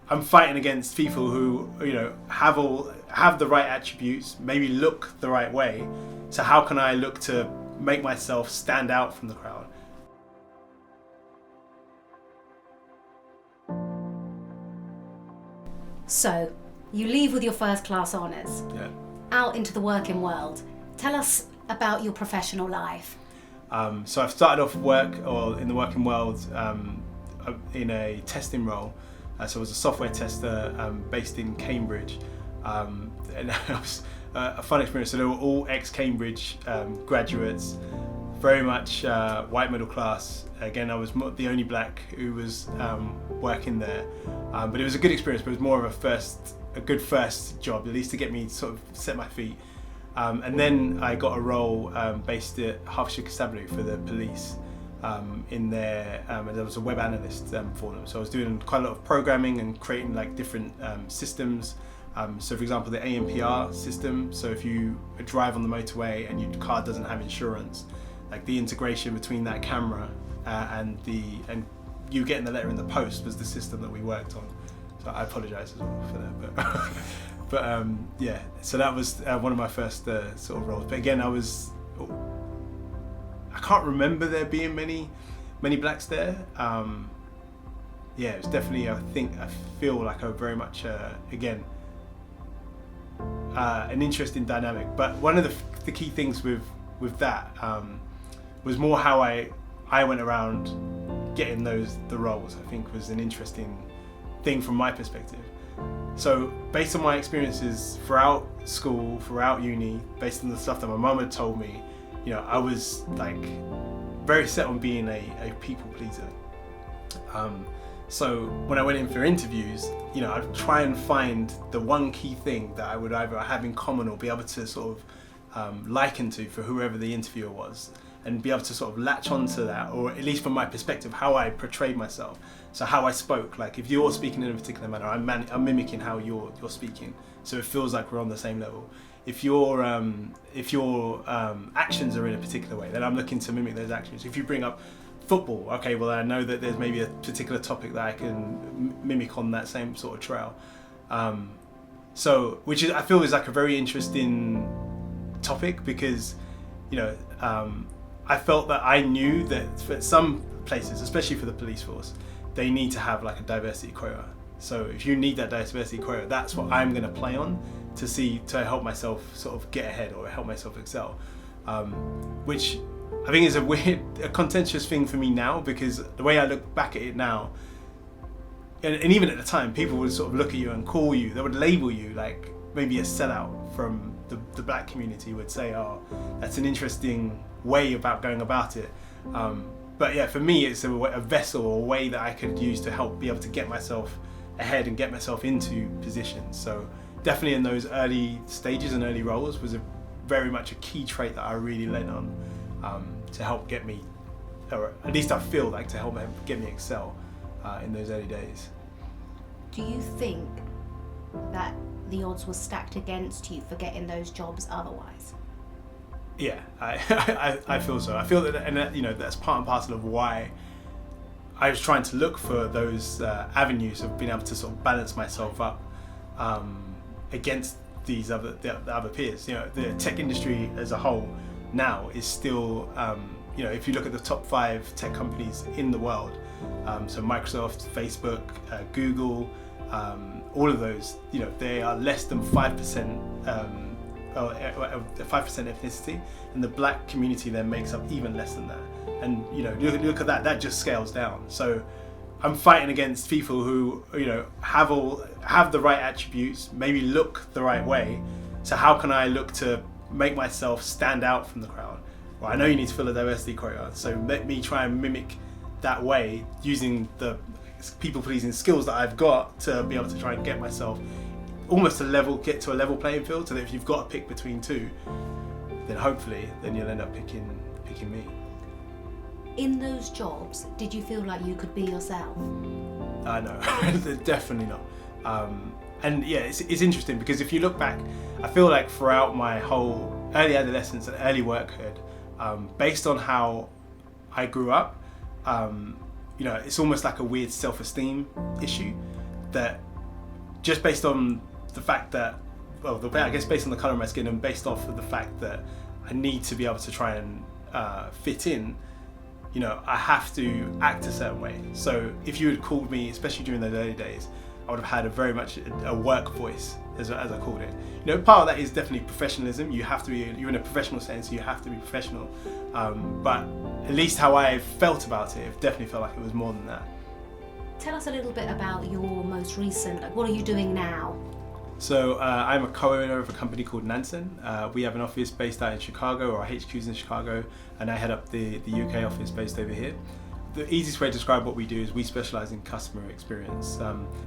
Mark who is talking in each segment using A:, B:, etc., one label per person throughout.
A: I'm fighting against people who, have the right attributes, maybe look the right way. So how can I look to make myself stand out from the crowd?
B: So, you leave with your first class honours,
A: Yeah.
B: out into the working world. Tell us about your professional life.
A: So I've started off in the working world in a testing role. So I was a software tester based in Cambridge, and it was a fun experience. So they were all ex-Cambridge graduates, very much white middle class. Again, I was the only black who was working there, but it was a good experience. But it was more of a good first job, at least to get me sort of set my feet. And then I got a role based at Hertfordshire Constabulary for the police in there, and I was a web analyst for them. So I was doing quite a lot of programming and creating like different systems. So for example, the ANPR system. So if you drive on the motorway and your car doesn't have insurance, like the integration between that camera and you getting the letter in the post was the system that we worked on. So I apologise as well for that, but. But yeah, so that was one of my first sort of roles. But again, I can't remember there being many blacks there. Yeah, it was definitely, I feel like a very much, again, an interesting dynamic. But one of the key things with that was more how I went around getting the roles. I think was an interesting thing from my perspective. So based on my experiences throughout school, throughout uni, based on the stuff that my mum had told me, I was like very set on being a people pleaser. So when I went in for interviews, I'd try and find the one key thing that I would either have in common or be able to sort of liken to for whoever the interviewer was, and be able to sort of latch onto that, or at least from my perspective, how I portrayed myself. So how I spoke, like if you're speaking in a particular manner, I'm mimicking how you're speaking, so it feels like we're on the same level. If your actions are in a particular way, then I'm looking to mimic those actions. If you bring up football, okay, well I know that there's maybe a particular topic that I can mimic on that same sort of trail. So which is, I feel, is like a very interesting topic, because I felt that I knew that for some places, especially for the police force, they need to have like a diversity quota. So if you need that diversity quota, that's what I'm going to play on to help myself sort of get ahead or help myself excel. Which I think is a contentious thing for me now, because the way I look back at it now, and even at the time, people would sort of look at you and call you, they would label you like maybe a sellout from the black community, would say, oh, that's an interesting way about going about it. But yeah, for me, it's a vessel or a way that I could use to help be able to get myself ahead and get myself into positions. So definitely in those early stages and early roles was very much a key trait that I really lent on to help get me, or at least I feel like to help get me excel in those early days.
B: Do you think that the odds were stacked against you for getting those jobs otherwise?
A: Yeah, I feel so. I feel that, and that's part and parcel of why I was trying to look for those avenues of being able to sort of balance myself up against the other peers. The tech industry as a whole now is still, if you look at the top 5 tech companies in the world, so Microsoft, Facebook, Google, all of those, they are less than 5%. 5% ethnicity, and the black community then makes up even less than that. And look at that just scales down. So I'm fighting against people who have the right attributes, maybe look the right way. So how can I look to make myself stand out from the crowd? Well, I know you need to fill a diversity quota, so let me try and mimic that way using the people pleasing skills that I've got to be able to try and get myself almost get to a level playing field, so that if you've got to pick between two, then hopefully you'll end up picking me.
B: In those jobs, did you feel like you could be yourself?
A: No, definitely not. And yeah, it's interesting, because if you look back, I feel like throughout my whole early adolescence and early workhood, based on how I grew up, it's almost like a weird self-esteem issue, that just based on the fact that, well, I guess based on the colour of my skin and based off of the fact that I need to be able to try and fit in, you know, I have to act a certain way. So if you had called me, especially during those early days, I would have had a very much a work voice, as I called it. You know, part of that is definitely professionalism. You have to be, you're in a professional setting, so you have to be professional. But at least how I felt about it definitely felt like it was more than that.
B: Tell us a little bit about your most recent, like, what are you doing now?
A: So I'm a co-owner of a company called Nansen. We have an office based out in Chicago, or our HQ's in Chicago, and I head up the UK office based over here. The easiest way to describe what we do is we specialise in customer experience.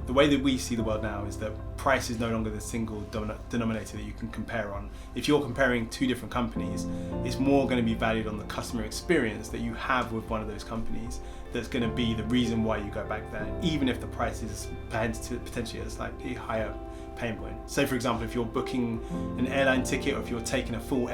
A: The way that we see the world now is that price is no longer the single denominator that you can compare on. If you're comparing two different companies, it's more going to be valued on the customer experience that you have with one of those companies that's going to be the reason why you go back there, even if the price is potentially at a slightly higher pain point. Say for example, if you're booking an airline ticket, or if you're taking a full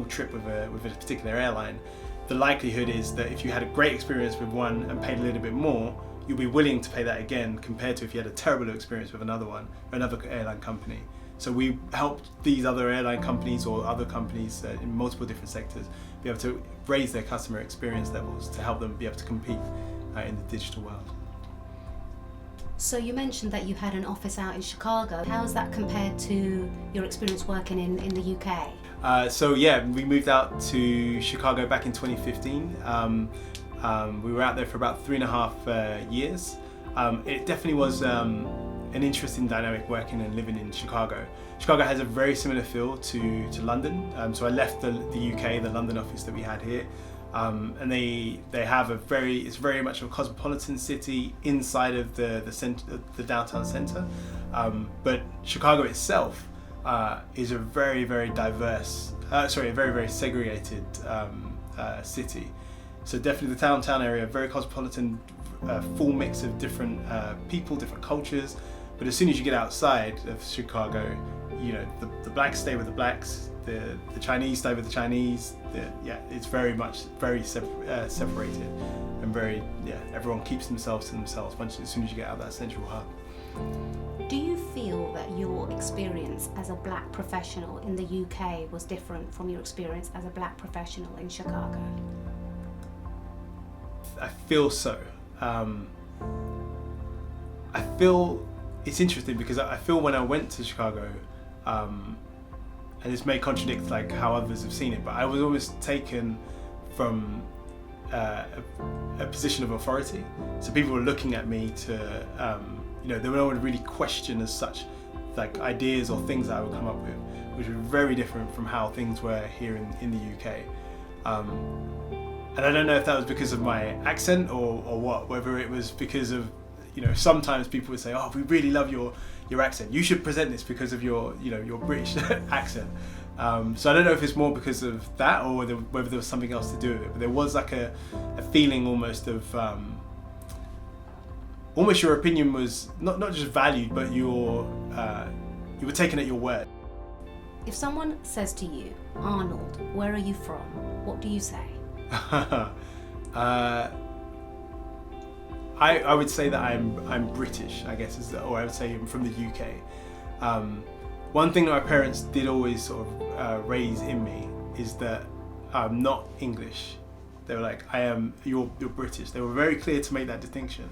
A: trip with a particular airline, the likelihood is that if you had a great experience with one and paid a little bit more, you'll be willing to pay that again, compared to if you had a terrible experience with another airline company. So we help these other airline companies or other companies in multiple different sectors be able to raise their customer experience levels to help them be able to compete in the digital world.
B: So you mentioned that you had an office out in Chicago. How is that compared to your experience working in the UK?
A: So yeah, we moved out to Chicago back in 2015. We were out there for about 3.5 years. It definitely was an interesting dynamic working and living in Chicago. Chicago has a very similar feel to London. So I left the UK, the London office that we had here. And they have it's very much a cosmopolitan city inside of the downtown center. But Chicago itself is a very, very diverse, a very, very segregated city. So definitely the downtown area, very cosmopolitan, full mix of different people, different cultures. But as soon as you get outside of Chicago, you know, the blacks stay with the blacks, the Chinese stay with the Chinese. It's very much separated, and everyone keeps themselves to themselves as soon as you get out of that central hub.
B: Do you feel that your experience as a black professional in the UK was different from your experience as a black professional in Chicago?
A: I feel so. I feel it's interesting because I feel when I went to Chicago, and this may contradict like how others have seen it, but I was almost taken from a position of authority. So people were looking at me to, they would really question as such, like ideas or things that I would come up with, which were very different from how things were here in the UK. And I don't know if that was because of my accent or what, whether it was because of, sometimes people would say, oh, we really love your accent. You should present this because of your British accent. So I don't know if it's more because of that or whether there was something else to do with it. But there was like a feeling almost of, almost your opinion was not just valued, but you were taken at your word.
B: If someone says to you, Arnold, where are you from? What do you say?
A: I would say that I'm British, I guess, or I would say I'm from the UK. One thing that my parents did always sort of raise in me is that I'm not English. They were like, you're British. They were very clear to make that distinction.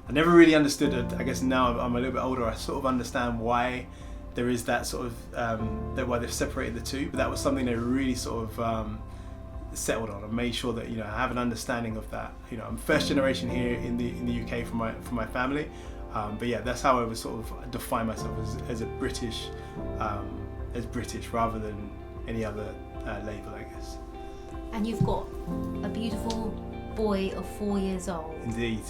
A: I never really understood it. I guess now I'm a little bit older, I sort of understand why there is that sort of, why they've separated the two, but that was something they really sort of settled on and made sure that I have an understanding of that. I'm first generation here in the UK from my family, but yeah, that's how I would sort of define myself as British rather than any other label, I guess.
B: And you've got a beautiful boy of 4 years old.
A: Indeed.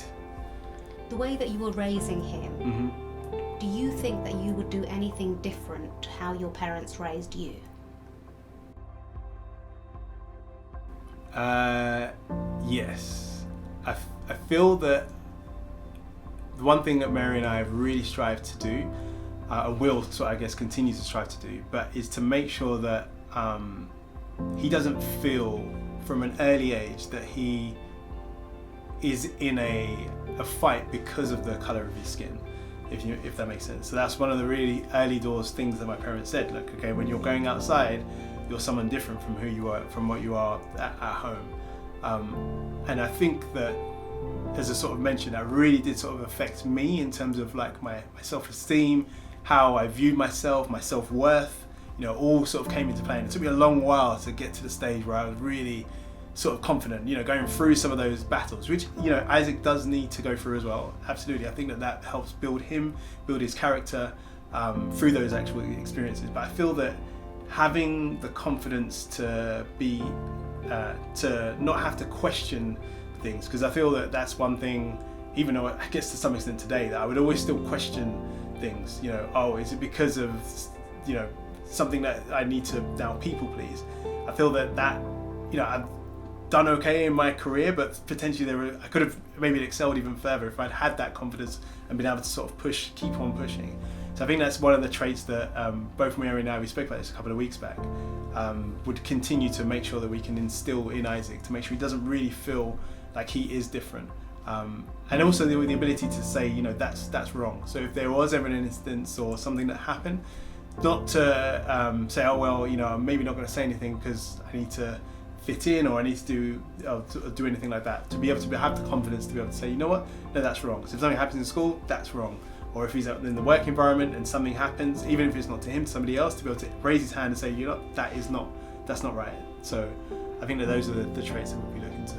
B: The way that you were raising him,
A: mm-hmm.
B: Do you think that you would do anything different to how your parents raised you?
A: Yes. I feel that the one thing that Mary and I have really strived to do, and will, so I guess, continue to strive to do, but is to make sure that he doesn't feel from an early age that he is in a fight because of the colour of his skin. if that makes sense. So that's one of the really early doors things that my parents said. Like, okay, when you're going outside, you're someone different from what you are at home. And I think that, as I sort of mentioned, that really did sort of affect me in terms of like my self-esteem, how I viewed myself, my self-worth, all sort of came into play. And it took me a long while to get to the stage where I was really sort of confident, going through some of those battles, which, Isaac does need to go through as well. Absolutely. I think that helps build his character through those actual experiences. But I feel that having the confidence to be, to not have to question things, because I feel that that's one thing, even though I guess to some extent today, that I would always still question things, is it because of, something that I need to now people please? I feel that I've done okay in my career, but potentially I could have maybe excelled even further if I'd had that confidence and been able to sort of keep on pushing. So I think that's one of the traits that both Mary and I, we spoke about this a couple of weeks back, would continue to make sure that we can instill in Isaac, to make sure he doesn't really feel like he is different. And also the ability to say, that's wrong. So if there was ever an instance or something that happened, not to say, oh well, I'm maybe not going to say anything because I need to fit in, or I need to do anything like that. To be able to have the confidence to be able to say, you know what, no, that's wrong. So if something happens in school, that's wrong. Or if he's out in the work environment and something happens, even if it's not to him, to somebody else, to be able to raise his hand and say, that's not right. So I think that those are the traits that we'll be looking to